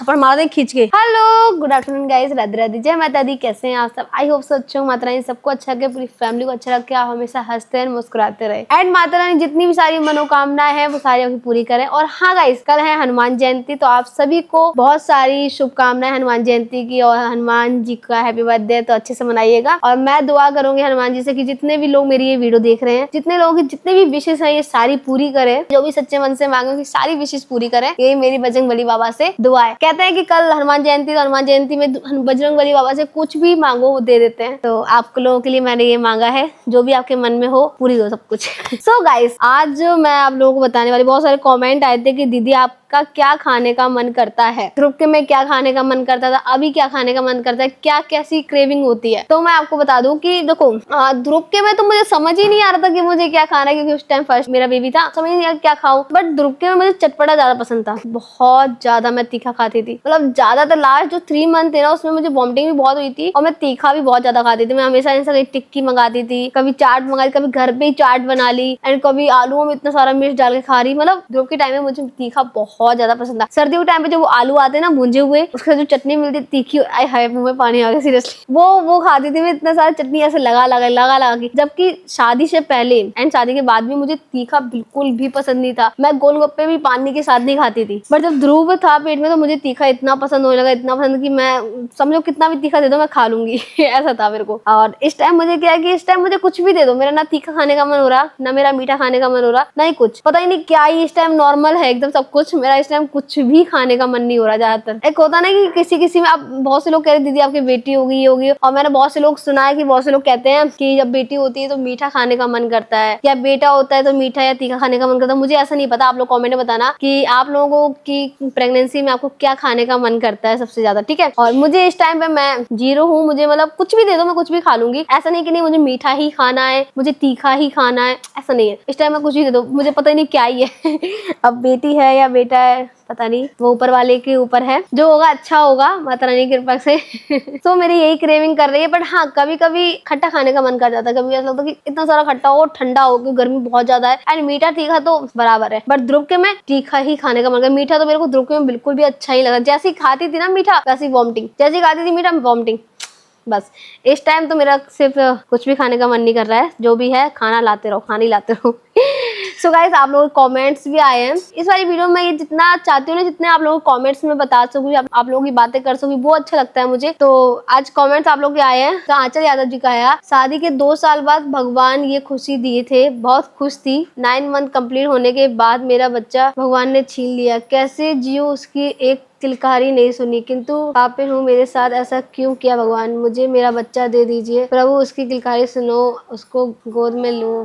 थापड़ मार दे खींच के। Hello good afternoon guys, Radhe Radhe, जय माता दी। कैसे हैं आप सब? आई होप सब अच्छे हो। माता रानी सबको अच्छा रखे, पूरी फैमिली को अच्छा रखे, आप हमेशा हंसते हैं मुस्कुराते रहे एंड माता रानी जितनी भी सारी मनोकामनाएं हैं वो सारी आपकी पूरी करें। और हाँ गाइस, कल है हनुमान जयंती, तो आप सभी को बहुत सारी शुभकामनाएं हनुमान जयंती की, और हनुमान जी का हैप्पी बर्थडे तो अच्छे से मनाइएगा। और मैं दुआ करूंगी हनुमान जी से कि जितने भी लोग मेरी ये वीडियो देख रहे हैं, जितने लोगों की जितने भी विशेष है ये सारी पूरी करें, जो भी सच्चे मन से मांगे कि सारी विशेष पूरी करें। ये मेरी बजरंगबली बाबा से दुआ है। कहते हैं कि कल हनुमान जयंती, तो हनुमान जयंती में बजरंगबली बाबा से कुछ भी मांगो वो दे देते हैं। तो आप लोगों के लिए मैंने ये मांगा है, जो भी आपके मन में हो पूरी दो सब कुछ। सो गाइस, आज मैं आप लोगों को बताने वाली, बहुत सारे कमेंट आए थे कि दीदी आपका क्या खाने का मन करता है, ग्रुप में क्या खाने का मन करता था, अभी क्या खाने का मन करता है, क्या कैसी क्रेविंग होती है। तो मैं आपको बता दूं कि देखो, ध्रुव में तो मुझे समझ ही नहीं आ रहा था कि मुझे क्या खाना है, क्योंकि उस टाइम फर्स्ट मेरा बेबी था, समझ नहीं आया क्या खाऊं। बट ध्रुव में मुझे चटपटा ज्यादा पसंद था, बहुत ज्यादा मैं तीखा खाती थी। मतलब ज्यादातर लास्ट जो 3 मंथ थे ना, उसमें मुझे वॉमिटिंग भी बहुत हुई थी और मैं तीखा भी बहुत ज्यादा खाती थी। मैं हमेशा इनसे कहीं टिक्की मंगाती थी, कभी चाट मंगाई, कभी घर पे ही चाट बना ली एंड कभी आलूओं में इतना सारा मिर्च डाल के खा रही। मतलब ध्रुव के टाइम में मुझे तीखा बहुत ज्यादा पसंद था। सर्दियों के टाइम पे जो वो आलू आते ना भुंजे हुए, उसका जो चटनी मिलती तीखी, आय हाय मुंह में पानी आ गया सीरियसली। वो खाती थी मैं, इतना सारा चटनी ऐसे लगा के। जबकि शादी से पहले एंड शादी के बाद भी मुझे तीखा बिल्कुल भी पसंद नहीं था। मैं गोलगप्पे भी पानी के साथ नहीं खाती थी। बट जब ध्रुव था पेट में तो मुझे तीखा इतना पसंद होने लगा, इतना पसंद कि मैं समझो कितना भी तीखा दे दो मैं खा लूंगी। ऐसा था मेरे को। और इस टाइम मुझे क्या है कि इस टाइम मुझे कुछ भी दे दो, मेरा ना तीखा खाने का मन हो रहा, ना मेरा मीठा खाने का मन हो रहा, ना ही कुछ। पता ही नहीं क्या ही इस टाइम नॉर्मल है एकदम सब कुछ। मेरा इस टाइम कुछ भी खाने का मन नहीं हो रहा। ज्यादातर एक होता ना कि किसी में, आप बहुत से लोग कह रहे दीदी आपकी बेटी होगी ये होगी, और मैंने बहुत से लोग सुना है कि बहुत से लोग कहते हैं कि जब बेटी होती है तो मीठा खाने का मन करता है, या बेटा होता है तो मीठा या तीखा खाने का मन करता है। मुझे ऐसा नहीं पता, आप लोग कमेंट में बताना कि आप लोगों की प्रेगनेंसी में आपको क्या खाने का मन करता है सबसे ज्यादा, ठीक है। और मुझे इस टाइम पे मैं 0 हूँ, मुझे मतलब कुछ भी दे दो मैं कुछ भी खा लूंगी। ऐसा नहीं कि नहीं मुझे मीठा ही खाना है, मुझे तीखा ही खाना है, ऐसा नहीं है। इस टाइम में कुछ भी दे दो, मुझे पता ही नहीं क्या ही है। अब बेटी है या बेटा है पता नहीं, वो ऊपर वाले के ऊपर है, जो होगा अच्छा होगा माता रानी की कृपा से। तो मेरी यही क्रेविंग कर रही है। बट हाँ, कभी कभी खट्टा खाने का मन कर जाता है। कभी ऐसा लगता है कि इतना सारा खट्टा हो, ठंडा हो, क्योंकि गर्मी बहुत ज्यादा है एंड मीठा तीखा तो बराबर है। बट ध्रुव के में तीखा ही खाने का मन कर। मीठा तो मेरे को ध्रुव के में बिल्कुल भी अच्छा ही लगा। जैसी खाती थी ना मीठा वैसी वॉमिटिंग, जैसी खाती थी मीठा वॉमिटिंग। बस इस टाइम तो मेरा सिर्फ कुछ भी खाने का मन नहीं कर रहा है। जो भी है खाना लाते रहो, खाना ही लाते रहो। सो गाइस, आप लोगों के कमेंट्स भी आए हैं इस वाली वीडियो में। ये जितना चाहती हूँ ना, जितने आप लोगों को कमेंट्स में बता सकूँ, आप लोगों की बातें कर सकूँ, वो अच्छा लगता है मुझे। तो आज कमेंट्स आप लोग के आए हैं। तो आंचल यादव जी का आया, शादी के 2 साल बाद भगवान ये खुशी दिए थे, बहुत खुश थी। 9 मंथ कंप्लीट होने के बाद मेरा बच्चा भगवान ने छीन लिया, कैसे जियो उसकी एक किलकारी नहीं सुनी, किंतु पापे हूँ मेरे साथ ऐसा क्यों किया भगवान, मुझे मेरा बच्चा दे दीजिए प्रभु, उसकी किलकारी सुनो, उसको गोद में लूं।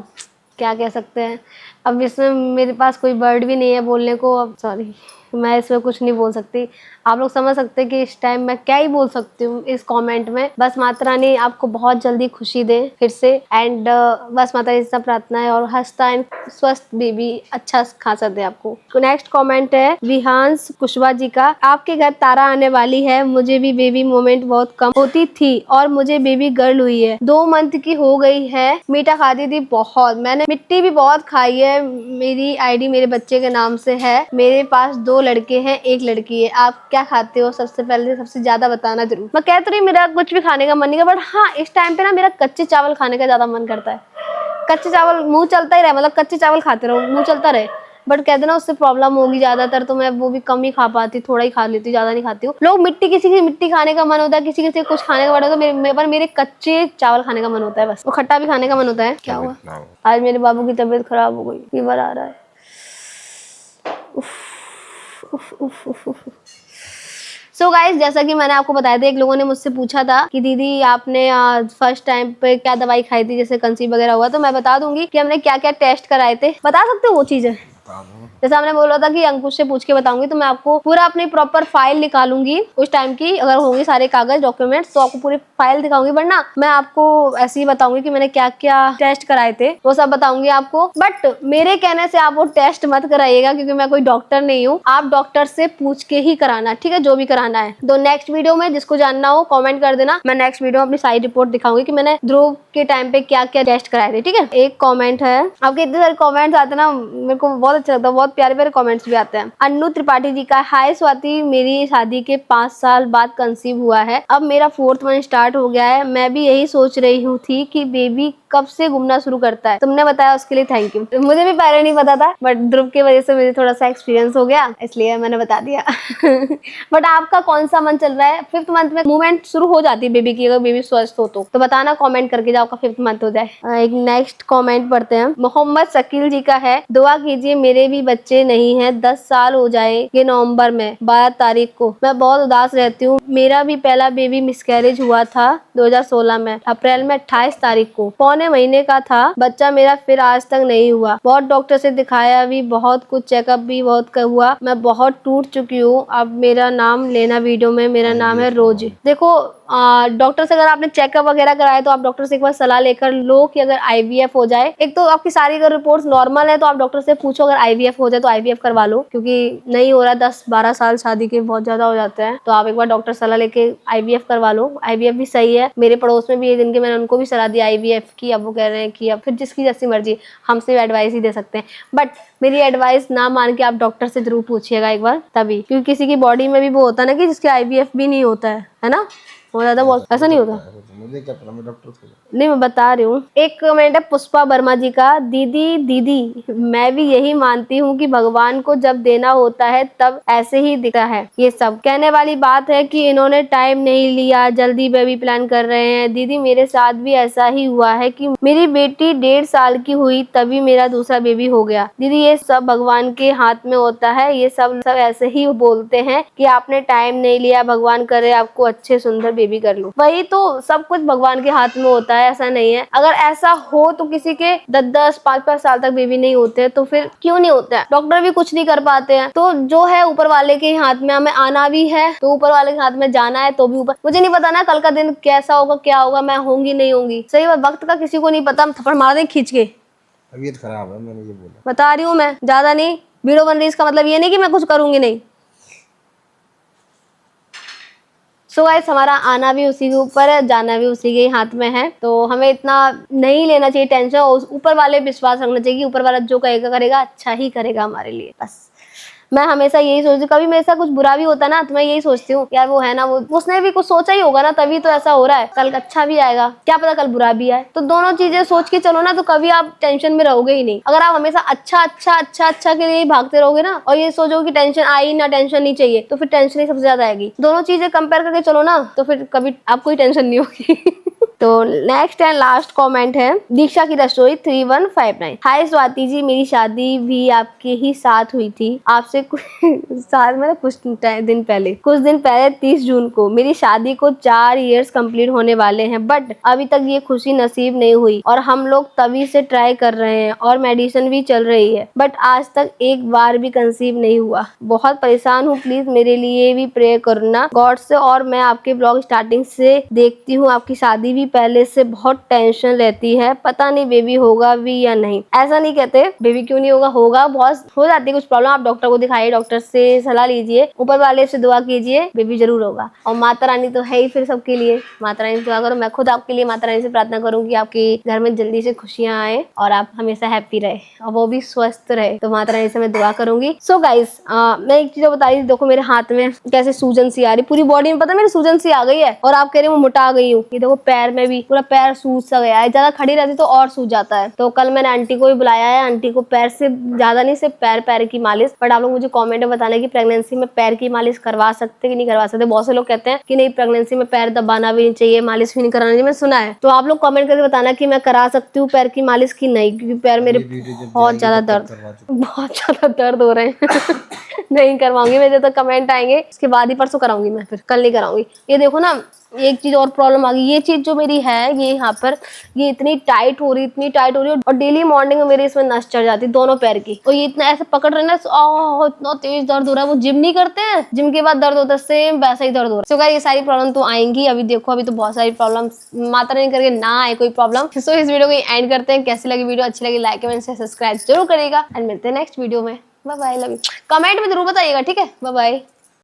क्या कह सकते हैं अब इसमें, मेरे पास कोई वर्ड भी नहीं है बोलने को। अब सॉरी, मैं इसमें कुछ नहीं बोल सकती। आप लोग समझ सकते हैं कि इस टाइम मैं क्या ही बोल सकती हूँ इस कमेंट में। बस माता रानी आपको बहुत जल्दी खुशी दे फिर से एंड बस माता रानी से प्रार्थना है, और हंसता एंड स्वस्थ बेबी अच्छा खासा दे आपको। नेक्स्ट कमेंट है विहांश कुशवाहा जी का, आपके घर तारा आने वाली है, मुझे भी बेबी मोमेंट बहुत कम होती थी और मुझे बेबी गर्ल हुई है, 2 मंथ की हो गई है। मीठा खाती थी बहुत, मैंने मिट्टी भी बहुत खाई है। मेरी आईडी मेरे बच्चे के नाम से है, मेरे पास 2 लड़के हैं 1 लड़की है। आप क्या खाते हो सबसे पहले सबसे ज्यादा बताना जरूर। मैं कह तो रही मेरा कुछ भी खाने का मन नहीं कर, बट हाँ इस टाइम पे ना मेरा कच्चे चावल खाने का ज्यादा मन करता है। कच्चे चावल मुंह चलता ही रहे, मतलब कच्चे चावल खाते रहो मुंह चलता रहे। बट कहते ना उससे प्रॉब्लम होगी ज्यादातर, तो मैं वो भी कम ही खा पाती, थोड़ा ही खा लेती हूँ, ज्यादा नहीं खाती हूँ। लोग किसी की मिट्टी खाने का मन होता है, किसी कुछ खाने का मन होता है, मेरे कच्चे चावल खाने का मन होता है बस। वो खट्टा भी खाने का मन होता है। क्या हुआ? आज मेरे बाबू की तबीयत खराब हो गई, फीवर आ रहा है। सो गाइस, जैसा कि मैंने आपको बताया था, एक लोगों ने मुझसे पूछा था कि दीदी आपने फर्स्ट टाइम पे क्या दवाई खाई थी जैसे कंसीव वगैरह हुआ, तो मैं बता दूंगी कि हमने क्या क्या टेस्ट कराए थे। बता सकते हो वो चीजें? जैसे हमने बोला था कि अंकुश से पूछ के बताऊंगी, तो मैं आपको पूरा अपनी प्रॉपर फाइल निकालूंगी उस टाइम की, अगर होंगे सारे कागज डॉक्यूमेंट्स तो आपको पूरी फाइल दिखाऊंगी। वरना मैं आपको ऐसे ही बताऊंगी कि मैंने क्या क्या टेस्ट कराए थे, वो सब बताऊंगी आपको। बट मेरे कहने से आप वो टेस्ट मत कराइएगा, क्योंकि मैं कोई डॉक्टर नहीं हूँ। आप डॉक्टर से पूछ के ही कराना, ठीक है, जो भी कराना है। तो नेक्स्ट वीडियो में जिसको जानना हो कॉमेंट कर देना, मैं नेक्स्ट वीडियो में अपनी सारी रिपोर्ट दिखाऊंगी कि मैंने ध्रुव के टाइम पे क्या क्या टेस्ट कराए थे, ठीक है। एक कॉमेंट है, आपके इतने सारे कॉमेंट्स आते ना, मेरे को बहुत अच्छा लगता है, बहुत बहुत प्यारे प्यारे कमेंट्स भी आते हैं। अन्नू त्रिपाठी जी का, हाय स्वाति, मेरी शादी के 5 साल बाद कंसीव हुआ है, अब मेरा 4th मंथ स्टार्ट हो गया है। मैं भी यही सोच रही हूँ थी कि बेबी कब से घूमना शुरू करता है, तुमने बताया उसके लिए थैंक यू। मुझे भी पहले नहीं पता था, बट ध्रुव की वजह से मुझे थोड़ा सा एक्सपीरियंस हो गया, इसलिए मैंने बता दिया। बट आपका कौन सा मंथ चल रहा है? 5th मंथ में मूवमेंट शुरू हो जाती है बेबी की, अगर बेबी स्वस्थ हो तो बताना कमेंट करके जाओ आपका 5th मंथ हो जाए। एक नेक्स्ट कमेंट पढ़ते हैं। मोहम्मद शकील जी का है, दुआ कीजिए मेरे भी बच्चे नहीं है, 10 साल हो जाएंगे नवंबर में 12 तारीख को। मैं बहुत उदास रहती हूँ। मेरा भी पहला बेबी मिसकैरेज हुआ था 2016 में, अप्रैल में 28 तारीख को, पौने महीने का था बच्चा मेरा, फिर आज तक नहीं हुआ। बहुत डॉक्टर से दिखाया भी, बहुत कुछ चेकअप भी बहुत हुआ, मैं बहुत टूट चुकी हूँ। अब मेरा नाम लेना वीडियो में, मेरा नाम है रोज। देखो डॉक्टर से अगर आपने चेकअप वगैरह कराया तो आप डॉक्टर से एक बार सलाह लेकर लो कि अगर IVF हो जाए। एक तो आपकी सारी अगर रिपोर्ट्स नॉर्मल है तो आप डॉक्टर से पूछो, अगर IVF हो जाए तो IVF करवा लो, क्योंकि नहीं हो रहा 10-12 साल शादी के बहुत ज्यादा हो जाते हैं, तो आप एक बार डॉक्टर सलाह लेके IVF करवा लो। IVF भी सही है, मेरे पड़ोस में भी है जिनके, मैंने उनको भी सलाह दी IVF की, अब वो कह रहे हैं कि अब फिर जिसकी जैसी मर्जी, हमसे एडवाइस ही दे सकते हैं। बट मेरी एडवाइस ना मान के आप डॉक्टर से जरूर पूछिएगा एक बार, तभी, क्योंकि किसी की बॉडी में भी वो होता है ना कि जिसके IVF भी नहीं होता है ना, वो ज्यादा बहुत ऐसा नहीं होता। मुझे क्या पता, मैं डॉक्टर से नहीं, मैं बता रही हूँ। एक कमेंट है पुष्पा वर्मा जी का, दीदी मैं भी यही मानती हूँ कि भगवान को जब देना होता है तब ऐसे ही दिखता है। ये सब कहने वाली बात है कि इन्होंने टाइम नहीं लिया, जल्दी बेबी प्लान कर रहे हैं। दीदी मेरे साथ भी ऐसा ही हुआ है कि मेरी बेटी 1.5 साल की हुई तभी मेरा दूसरा बेबी हो गया। दीदी ये सब भगवान के हाथ में होता है, ये सब ऐसे ही बोलते हैं कि आपने टाइम नहीं लिया, भगवान करे आपको अच्छे सुंदर बेबी कर लो। वही तो, सब कुछ भगवान के हाथ में होता है, ऐसा नहीं है। अगर ऐसा हो तो किसी के 10-10 5-5 साल तक बेबी नहीं होते, तो फिर क्यों नहीं होता है? डॉक्टर भी कुछ नहीं कर पाते हैं, तो जो है ऊपर वाले के हाथ में। हमें आना भी है तो ऊपर वाले के हाथ में, जाना है तो भी ऊपर। मुझे नहीं पता ना कल का दिन कैसा होगा, क्या होगा, मैं होंगी नहीं होंगी, सही बात, वक्त का किसी को नहीं पता। हम थप्पड़ मार दें खींच के, तबीयत खराब है, मैंने ये बोला, बता रही हूँ मैं, ज्यादा नहीं वीडियो बन रही, इसका मतलब ये नहीं कि मैं कुछ करूंगी नहीं। सो गाइस, हमारा आना भी उसी के ऊपर है, जाना भी उसी के हाथ में है, तो हमें इतना नहीं लेना चाहिए टेंशन। ऊपर वाले विश्वास रखना चाहिए कि ऊपर वाला जो कहेगा करेगा, अच्छा ही करेगा हमारे लिए। बस मैं हमेशा यही सोचती हूँ। कभी मेरे साथ कुछ बुरा भी होता है ना, तो मैं यही सोचती हूँ यार वो है ना, वो उसने भी कुछ सोचा ही होगा ना, तभी तो ऐसा हो रहा है। कल अच्छा भी आएगा, क्या पता कल बुरा भी आए। तो दोनों चीजें सोच के चलो ना, तो कभी आप टेंशन में रहोगे ही नहीं। अगर आप हमेशा अच्छा के लिए ही भागते रहोगे ना, और ये सोचो कि टेंशन आई ना, टेंशन नहीं चाहिए, तो फिर टेंशन ही सबसे ज्यादा आएगी। दोनों चीजें कंपेयर करके चलो ना, तो फिर कभी आपको ही टेंशन नहीं होगी। तो नेक्स्ट एंड लास्ट कमेंट है दीक्षा की रसोई 3159। हाय स्वाति जी, मेरी शादी भी आपके ही साथ हुई थी, आपसे कुछ दिन पहले 30 जून को। मेरी शादी को 4 इयर्स कंप्लीट होने वाले हैं, बट अभी तक ये खुशी नसीब नहीं हुई, और हम लोग तभी से ट्राई कर रहे हैं और मेडिसिन भी चल रही है, बट आज तक एक बार भी कंसीव नहीं हुआ। बहुत परेशान हूँ, प्लीज मेरे लिए भी प्रे करना गॉड से। और मैं आपके ब्लॉग स्टार्टिंग से देखती हूँ, आपकी शादी भी पहले से बहुत टेंशन रहती है, पता नहीं बेबी होगा भी या नहीं। ऐसा नहीं कहते बेबी क्यों नहीं होगा, होगा, बहुत हो जाती है कुछ प्रॉब्लम। आप डॉक्टर को दिखाइए, डॉक्टर से सलाह लीजिए, ऊपर वाले से दुआ कीजिए, बेबी जरूर होगा। और माता रानी तो है ही फिर सबके लिए, माता रानी से दुआ करो। मैं खुद आपके लिए माता रानी से प्रार्थना करूंगी आपके घर में जल्दी से खुशियां आए और आप हमेशा हैप्पी रहे और वो भी स्वस्थ रहे, तो माता रानी से मैं दुआ करूंगी। सो गाइस, मैं एक चीज बता रही, देखो मेरे हाथ में कैसे सूजन सी आ रही, पूरी बॉडी में पता मेरी सूजन सी आ गई है, और आप कह रहे हो मोटा गई हूँ। ये देखो पैर में भी पूरा पैर सूज सा गया है, ज्यादा खड़ी रहती तो और सूज जाता है। तो कल मैंने आंटी को भी बुलाया है, आंटी को पैर से ज्यादा नहीं, सिर्फ पैर की मालिश। बट आप लोग मुझे कमेंट में बताना कि प्रेगनेंसी में पैर की मालिश करवा सकते कि नहीं करवा सकते। बहुत से लोग कहते हैं कि नहीं, प्रेगनेंसी में पैर दबाना भी नहीं चाहिए, मालिश भी नहीं कराना चाहिए, मैं सुना है। तो आप लोग कमेंट करके बताना कि मैं करा सकती हूँ पैर की मालिश की नहीं, क्योंकि पैर मेरे बहुत ज्यादा दर्द हो रहे हैं। नहीं करवाऊंगी मैं, जब तक कमेंट आएंगे उसके बाद ही परसों कराऊंगी मैं, फिर कल नहीं कराऊंगी। ये देखो ना, एक चीज और प्रॉब्लम आ गई, ये चीज जो मेरी है, ये यहाँ पर ये इतनी टाइट हो रही है, और डेली मॉर्निंग में मेरे इसमें नस चढ़ जाती है दोनों पैर की, और ये इतना ऐसे पकड़ रहे ना, इतना तेज दर्द हो रहा है। वो जिम नहीं करते हैं, जिम के बाद दर्द होता है, सेम वैसा ही दर्द हो रहा है। ये सारी प्रॉब्लम तो आएंगी। अभी देखो, अभी तो बहुत सारी प्रॉब्लम, माता रानी करके ना आए कोई प्रॉब्लम। सो इस वीडियो को एंड करते हैं। कैसी लगी वीडियो, अच्छी लगी लाइक कमेंट से सब्सक्राइब जरूर करेगा, एंड मिलते हैं नेक्स्ट वीडियो में। Bye bye, love you. Comment में जरूर बताइएगा, ठीक है, बाय बाय।